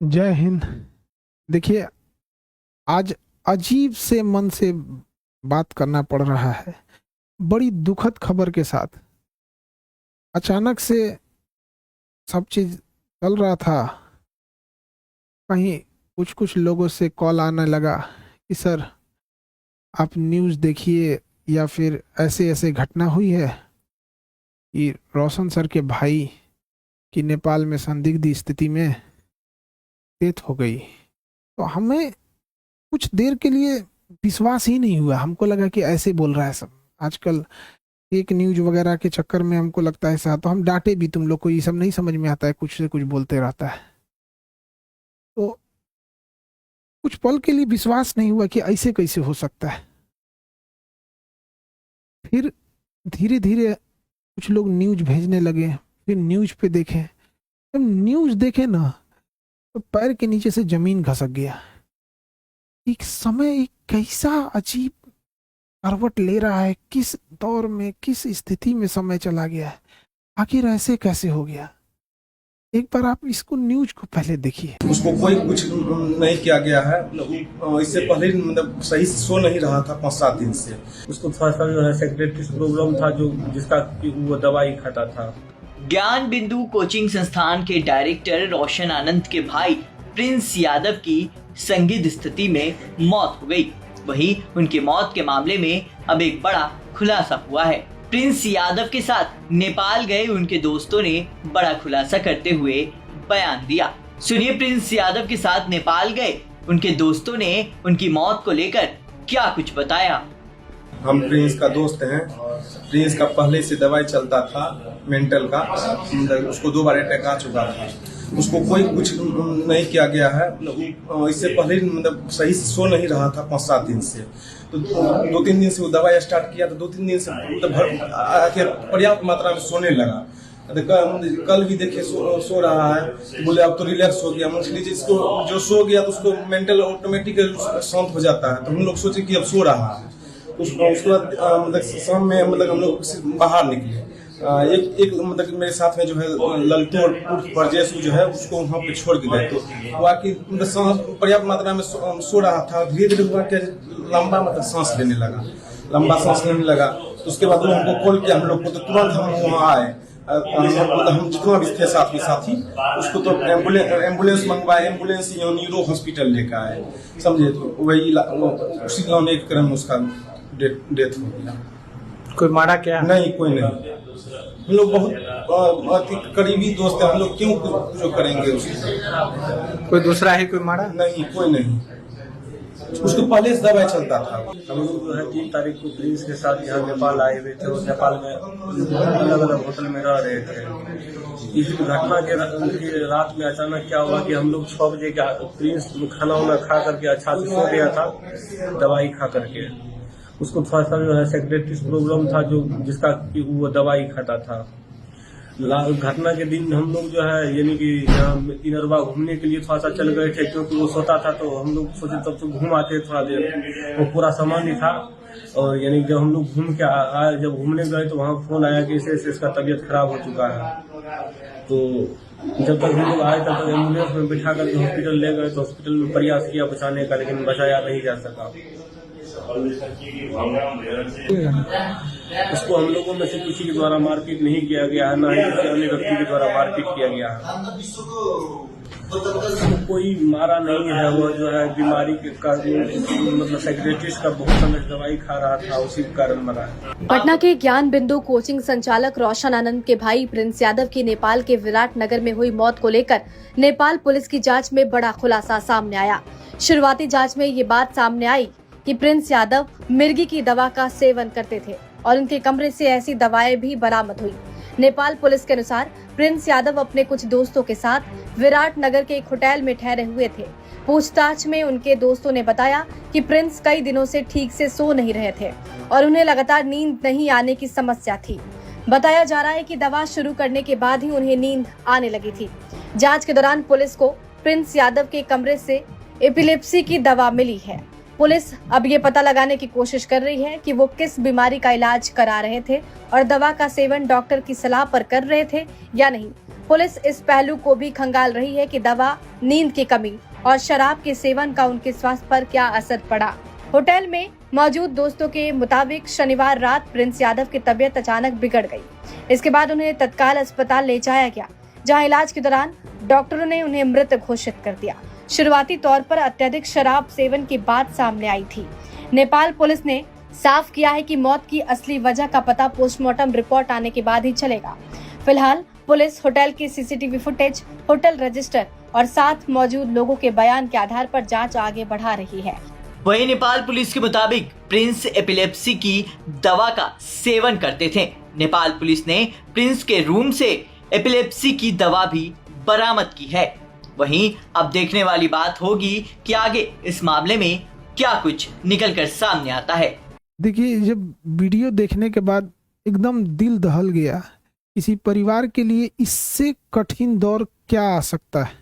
जय हिंद। देखिए, आज अजीब से मन से बात करना पड़ रहा है। बड़ी दुखद खबर के साथ अचानक से सब चीज चल रहा था। कहीं कुछ कुछ लोगों से कॉल आने लगा कि सर आप न्यूज़ देखिए, या फिर ऐसे ऐसे घटना हुई है कि रोशन सर के भाई की नेपाल में संदिग्ध स्थिति में डेथ हो गई। तो हमें कुछ देर के लिए विश्वास ही नहीं हुआ। हमको लगा कि ऐसे बोल रहा है सब। आजकल एक न्यूज वगैरह के चक्कर में हमको लगता है ऐसा, तो हम डांटे भी, तुम लोग को ये सब नहीं समझ में आता है, कुछ से कुछ बोलते रहता है। तो कुछ पल के लिए विश्वास नहीं हुआ कि ऐसे कैसे हो सकता है। फिर धीरे धीरे कुछ लोग न्यूज भेजने लगे, फिर न्यूज पे देखे। जब न्यूज देखे ना, तो पैर के नीचे से जमीन खसक गया। एक समय एक कैसा अजीब करवट ले रहा है, किस दौर में, किस स्थिति में समय चला गया है। आखिर ऐसे कैसे हो गया? एक बार आप इसको न्यूज को पहले देखिए। उसको कोई कुछ नहीं किया गया है। इससे पहले मतलब सही से सो नहीं रहा था 5-7 दिन से। उसको थोड़ा सा जो है सेक्रेटरी प्रॉब्लम था, जो जिसका वो दवाई खाता था। ज्ञान बिंदु कोचिंग संस्थान के डायरेक्टर रोशन आनंद के भाई प्रिंस यादव की संदिग्ध स्थिति में मौत हो गई। वहीं उनके मौत के मामले में अब एक बड़ा खुलासा हुआ है। प्रिंस यादव के साथ नेपाल गए उनके दोस्तों ने बड़ा खुलासा करते हुए बयान दिया। सुनिए, प्रिंस यादव के साथ नेपाल गए उनके दोस्तों ने उनकी मौत को लेकर क्या कुछ बताया। हम प्रिंस का दोस्त हैं। प्रिंस का पहले से दवाई चलता था मेंटल का, मतलब उसको 2 बार अटैक आ चुका था। उसको कोई कुछ नहीं किया गया है। इससे पहले मतलब सही से सो नहीं रहा था 5-7 दिन से। तो 2-3 दिन से वो दवाई स्टार्ट किया, तो 2-3 दिन से मतलब पर्याप्त मात्रा में सोने लगा। कल भी देखिए सो रहा है, तो बोले अब तो रिलैक्स हो गया। मतलब जिसको जो सो गया तो उसको मेंटल ऑटोमेटिक शांत हो जाता है। तो हम लोग सोचे कि अब सो रहा है। उसके बाद मतलब शाम में मतलब हम लोग बाहर निकले। एक मतलब मेरे साथ में जो है ललतू और परजेश जो है उसको वहाँ पे छोड़ के गए। तो वो आके मतलब पर्याप्त मात्रा में सो रहा था। धीरे धीरे हुआ कि लंबा मतलब सांस लेने लगा, लंबा सांस लेने लगा। तो उसके बाद वो हमको कॉल किया हम लोग को, तो तुरंत हम वहाँ आए। मतलब हम जितना भी थे साथी उसको तो एम्बुलेंस मंगवाए। एम्बुलेंस न्यूरो हॉस्पिटल लेकर आए, समझे। तो वही उसी लाने के क्रम में उसका डेथ हो गया। कोई मारा क्या? नहीं, कोई नहीं। हम लोग बहुत करीबी दोस्त हैं। हम लोग क्यों जो करेंगे उसको? कोई दूसरा है कोई मारा? नहीं, कोई नहीं। उसको पहले से दवाई चलता था। हम लोग जो है 3 तारीख को प्रिंस के साथ यहाँ नेपाल आए हुए थे और नेपाल में अलग अलग होटल में रह रहे थे। इस घटना के रात में अचानक क्या हुआ कि हम लोग 6 बजे का प्रिंस खाना वाना खा करके अच्छा से सो गया था दवाई खा करके। उसको थोड़ा सा जो है सेक्रेटरी प्रॉब्लम था, जो जिसका वो दवाई खाता था। घटना के दिन हम लोग जो है यानी कि यहाँ इनरवा घूमने के लिए थोड़ा सा चल गए थे, क्योंकि वो सोता था। तो हम लोग सोचे तब तो घूम आते थोड़ा देर। वो पूरा सामान ही था। और यानी जब हम लोग घूम के आए, जब घूमने गए तो वहाँ फोन आया कि इसे इसका तबीयत खराब हो चुका है। तो जब तक हम लोग आए तब तक एम्बुलेंस में बिठा करके हॉस्पिटल ले गए। तो हॉस्पिटल में प्रयास किया बचाने का, लेकिन बचाया नहीं जा सका। उसको हम लोगों में से किसी के द्वारा मारपीट नहीं किया गया है, न ही किसी अन्य व्यक्ति के द्वारा मारपीट किया गया है। कोई मारा नहीं है। वो जो है बीमारी के कारण मतलब सेक्रेटरी का बहुत समय दवाई खा रहा था, उसी कारण मरा है। पटना के ज्ञान बिंदु कोचिंग संचालक रोशन आनंद के भाई प्रिंस यादव की नेपाल के विराट नगर में हुई मौत को लेकर नेपाल पुलिस की जांच में बड़ा खुलासा सामने आया। शुरुआती जांच में ये बात सामने आई कि प्रिंस यादव मिर्गी की दवा का सेवन करते थे और उनके कमरे से ऐसी दवाएं भी बरामद हुई। नेपाल पुलिस के अनुसार प्रिंस यादव अपने कुछ दोस्तों के साथ विराट नगर के एक होटल में ठहरे हुए थे। पूछताछ में उनके दोस्तों ने बताया कि प्रिंस कई दिनों से ठीक से सो नहीं रहे थे और उन्हें लगातार नींद नहीं आने की समस्या थी। बताया जा रहा है कि दवा शुरू करने के बाद ही उन्हें नींद आने लगी थी। जांच के दौरान पुलिस को प्रिंस यादव के कमरे से एपिलेप्सी की दवा मिली है। पुलिस अब ये पता लगाने की कोशिश कर रही है कि वो किस बीमारी का इलाज करा रहे थे और दवा का सेवन डॉक्टर की सलाह पर कर रहे थे या नहीं। पुलिस इस पहलू को भी खंगाल रही है कि दवा, नींद की कमी और शराब के सेवन का उनके स्वास्थ्य पर क्या असर पड़ा। होटल में मौजूद दोस्तों के मुताबिक शनिवार रात प्रिंस यादव की तबीयत अचानक बिगड़ गई। इसके बाद उन्हें तत्काल अस्पताल ले जाया गया, जहां इलाज के दौरान डॉक्टरों ने उन्हें मृत घोषित कर दिया। शुरुआती तौर पर अत्यधिक शराब सेवन की बात सामने आई थी। नेपाल पुलिस ने साफ किया है कि मौत की असली वजह का पता पोस्टमार्टम रिपोर्ट आने के बाद ही चलेगा। फिलहाल पुलिस होटल की सीसीटीवी फुटेज, होटल रजिस्टर और साथ मौजूद लोगों के बयान के आधार पर जांच आगे बढ़ा रही है। वहीं नेपाल पुलिस के मुताबिक प्रिंस एपिलेप्सी की दवा का सेवन करते थे। नेपाल पुलिस ने प्रिंस के रूम से एपिलेप्सी की दवा भी बरामद की है। वहीं अब देखने वाली बात होगी कि आगे इस मामले में क्या कुछ निकल कर सामने आता है। देखिए, जब वीडियो देखने के बाद एकदम दिल दहल गया। किसी परिवार के लिए इससे कठिन दौर क्या आ सकता है।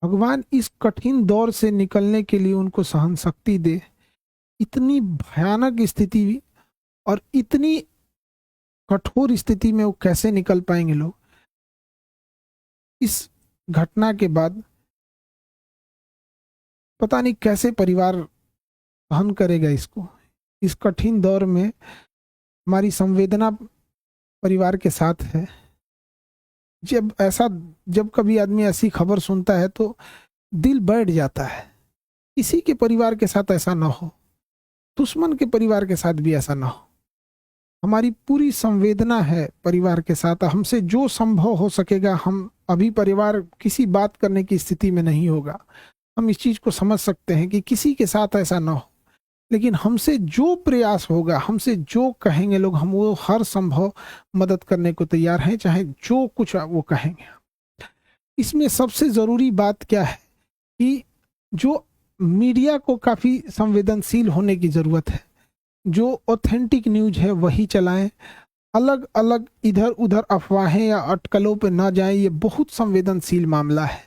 भगवान इस कठिन दौर से निकलने के लिए उनको सहन शक्ति दे। इतनी भयानक स्थिति और इतनी कठोर स्थिति में वो कैसे निकल पाएंगे लोग। इस घटना के बाद पता नहीं कैसे परिवार सहन करेगा इसको। इस कठिन दौर में हमारी संवेदना परिवार के साथ है। जब कभी आदमी ऐसी खबर सुनता है तो दिल बैठ जाता है। किसी के परिवार के साथ ऐसा ना हो, दुश्मन के परिवार के साथ भी ऐसा ना हो। हमारी पूरी संवेदना है परिवार के साथ। हमसे जो संभव हो सकेगा, हम अभी परिवार किसी बात करने की स्थिति में नहीं होगा। हम इस चीज को समझ सकते हैं कि किसी के साथ ऐसा ना हो, लेकिन हमसे जो प्रयास होगा, हमसे जो कहेंगे लोग, हम वो हर संभव मदद करने को तैयार हैं, चाहे जो कुछ वो कहेंगे। इसमें सबसे जरूरी बात क्या है कि जो मीडिया को काफी संवेदनशील होने की जरूरत है। जो ऑथेंटिक न्यूज है वही चलाएं। अलग अलग इधर उधर अफवाहें या अटकलों पे ना जाएं। ये बहुत संवेदनशील मामला है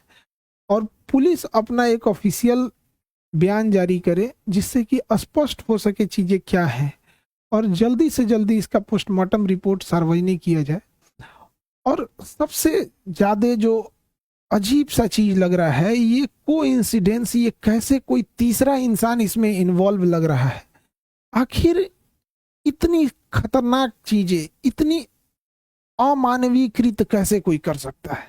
और पुलिस अपना एक ऑफिशियल बयान जारी करे जिससे कि स्पष्ट हो सके चीजें क्या हैं और जल्दी से जल्दी इसका पोस्टमार्टम रिपोर्ट सार्वजनिक किया जाए। और सबसे ज्यादा जो अजीब सा चीज लग रहा है, ये कोइंसिडेंस, ये कैसे कोई तीसरा इंसान इसमें इन्वॉल्व लग रहा है। आखिर इतनी खतरनाक चीजें, इतनी अमानवीयकृत कैसे कोई कर सकता है।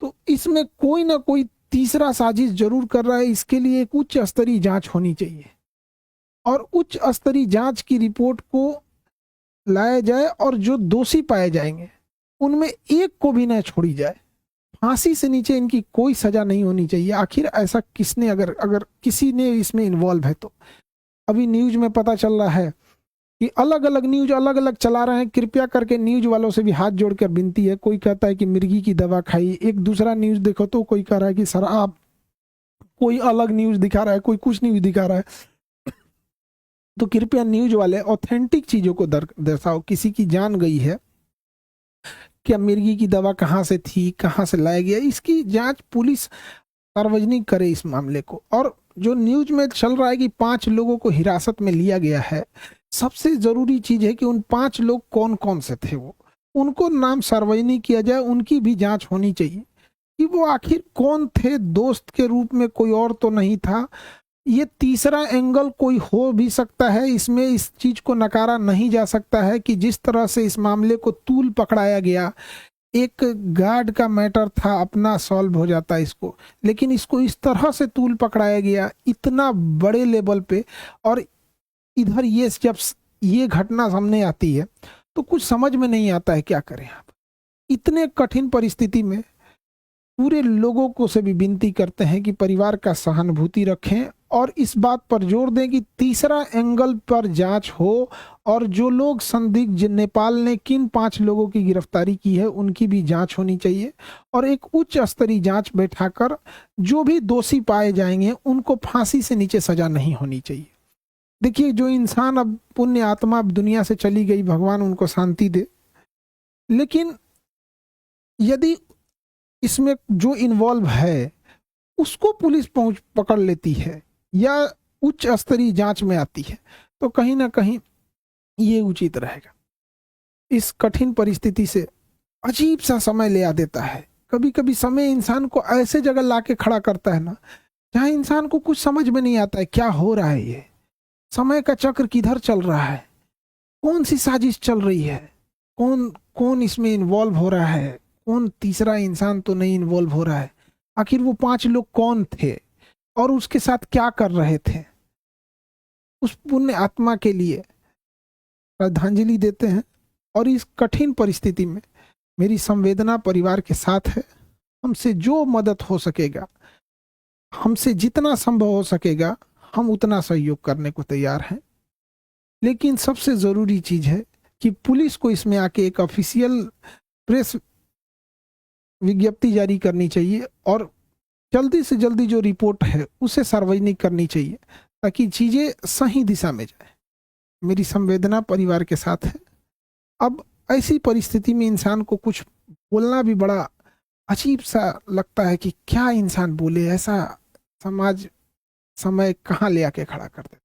तो इसमें कोई ना कोई तीसरा साजिश जरूर कर रहा है। इसके लिए एक उच्च स्तरीय जांच होनी चाहिए और उच्च स्तरीय जांच की रिपोर्ट को लाया जाए और जो दोषी पाए जाएंगे उनमें एक को भी न छोड़ी जाए। फांसी से नीचे इनकी कोई सजा नहीं होनी चाहिए। आखिर ऐसा किसने, अगर किसी ने इसमें इन्वॉल्व है तो। अभी न्यूज में पता चल रहा है कि अलग अलग न्यूज अलग अलग चला रहे हैं। कृपया करके न्यूज वालों से भी हाथ जोड़कर विनती है। कोई कहता है कि मिर्गी की दवा खाई, एक दूसरा न्यूज देखो तो कोई कह रहा है कि शराब, कोई अलग न्यूज दिखा रहा है, कोई कुछ न्यूज दिखा रहा है। तो कृपया न्यूज वाले ऑथेंटिक चीजों को दर्शाओ। किसी की जान गई है, क्या मिर्गी की दवा कहाँ से थी, कहाँ से लाया गया, इसकी जांच पुलिस सार्वजनिक करे इस मामले को। और जो न्यूज में चल रहा है कि 5 लोगों को हिरासत में लिया गया है, सबसे जरूरी चीज है कि उन 5 लोग कौन कौन से थे, वो उनको नाम सार्वजनिक किया जाए। उनकी भी जांच होनी चाहिए कि वो आखिर कौन थे। दोस्त के रूप में कोई और तो नहीं था। ये तीसरा एंगल कोई हो भी सकता है इसमें। इस चीज को नकारा नहीं जा सकता है कि जिस तरह से इस मामले को तूल पकड़ाया गया, एक गार्ड का मैटर था, अपना सॉल्व हो जाता इसको, लेकिन इसको इस तरह से तूल पकड़ाया गया इतना बड़े लेवल पे। और इधर ये जब ये घटना सामने आती है तो कुछ समझ में नहीं आता है क्या करें आप। इतने कठिन परिस्थिति में पूरे लोगों को से भी विनती करते हैं कि परिवार का सहानुभूति रखें और इस बात पर जोर दें कि तीसरा एंगल पर जांच हो और जो लोग संदिग्ध, नेपाल ने किन 5 लोगों की गिरफ्तारी की है उनकी भी जांच होनी चाहिए और एक उच्च स्तरीय जांच बैठाकर जो भी दोषी पाए जाएंगे उनको फांसी से नीचे सजा नहीं होनी चाहिए। देखिए, जो इंसान अब पुण्य आत्मा अब दुनिया से चली गई, भगवान उनको शांति दे, लेकिन यदि इसमें जो इन्वॉल्व है उसको पुलिस पकड़ लेती है या उच्च स्तरीय जांच में आती है तो कहीं ना कहीं ये उचित रहेगा। इस कठिन परिस्थिति से अजीब सा समय ले आ देता है। कभी कभी समय इंसान को ऐसे जगह लाके खड़ा करता है ना, जहाँ इंसान को कुछ समझ में नहीं आता है क्या हो रहा है, ये समय का चक्र किधर चल रहा है, कौन सी साजिश चल रही है, कौन कौन इसमें इन्वॉल्व हो रहा है, कौन तीसरा इंसान तो नहीं इन्वॉल्व हो रहा है, आखिर वो 5 लोग कौन थे और उसके साथ क्या कर रहे थे। उस पुण्य आत्मा के लिए श्रद्धांजलि देते हैं। और इस कठिन परिस्थिति में मेरी संवेदना परिवार के साथ है। हमसे जो मदद हो सकेगा, हमसे जितना संभव हो सकेगा, हम उतना सहयोग करने को तैयार हैं। लेकिन सबसे ज़रूरी चीज़ है कि पुलिस को इसमें आके एक ऑफिशियल प्रेस विज्ञप्ति जारी करनी चाहिए और जल्दी से जल्दी जो रिपोर्ट है उसे सार्वजनिक करनी चाहिए, ताकि चीज़ें सही दिशा में जाए। मेरी संवेदना परिवार के साथ है। अब ऐसी परिस्थिति में इंसान को कुछ बोलना भी बड़ा अजीब सा लगता है कि क्या इंसान बोले, ऐसा समाज समय कहाँ ले आके खड़ा कर दे।